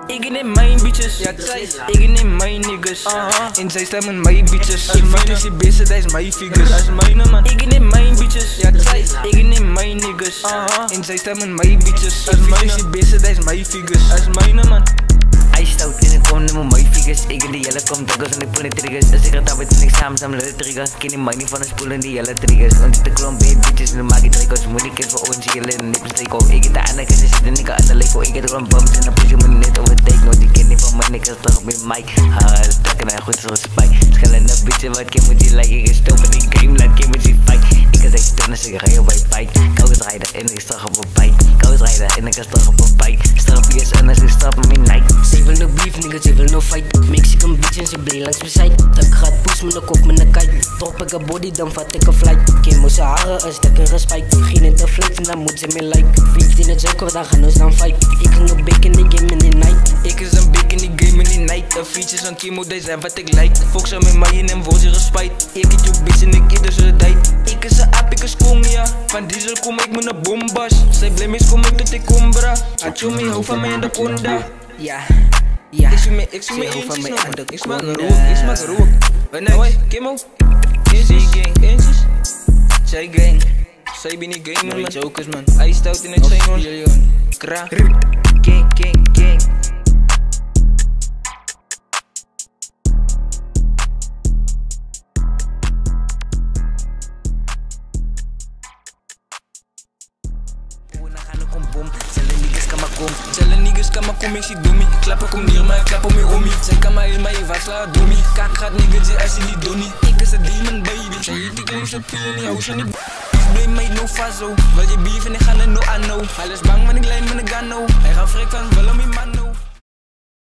Ik neem mijn bitches, ik neem mijn niggas. En zij staan met mijn bitches. Je vriend is die beste, dat is mijn figures. Ik neem mijn bitches, ik neem mijn niggas. En zij staan met mijn bitches. Je vriend is die beste, dat is mijn figures. Dat is mijn man. Hij stout en ik kom met mijn figures. Ik in de jelle kom druggers en ik pull de triggers. Als ik het heb en ik samen de triggers. Ken die money van de spoel en die jelle triggers. Want de klomp bij bitches en de maak ik triggers. Moet ik even ons jelle en nippers take off. Ik heb de andere kant zitten en ik aan de leko. Ik heb de klomp bumps en dan push je me net overtake. Want die ken niet van mijn nikkers toch op mijn mic. Takken mij goed zoals spike. Schellen naar bitches wat ken moet je like. Ik is stil met die game, laat ken moet je fight. Ik kan zeggen toen als ik rij op bij bike. Kous rijden en ik straf op een bike. Kous rijden en ik straf op een bike. Straf is en als ik straf op mijn Nike. Ze wil no beef, niggas, ze wil no fight. Mexican bitch en ze blij langs mijn side. Dat gaat push met een kop met een kite. Drop ik een body, dan vat ik een flight. Kim moest haren als dat ik een respect. Geen in de flex en dan moet ze me like. 15 het zoeken, dan gaan we dan fight. Ik ging een big in die game in die night. Ik is een big in die game in die night. De features van Kimo, die zijn wat ik like. Fox aan met mij en voor ze respect. Ik heb je bitch en ik heb dus een tijd. Ik is een app, ik is kong, ja. Van diesel kom ik met een bombas. Zij blij mis kom ik tot ik kom, bra. Atjo me, hou van mij in de konda. Ja. Ja, ik zie me eentjes nog, ik smaak rook. Wanneer, Kimo? Eentjes, zij gang. Zij ben niet gamer, man. Jokers, man. Hij stout in het zijn, man. Kra. Gang. Zelle niggas kan maar kom, ik zie dommie. Klap ik om neer, maar ik klap om je ommie. Zij kan maar in, maar je was laat dommie. Kak gaat niggas, je als je niet donnie. Ik is een demon baby. Zij eet die kleine pillen, die hou ze niet. Blame mij no fazo. Wil je beef en ik ga er no aan no. Alles bang, maar ik lijn met een gano. Hij gaat frek van, wel om je man no.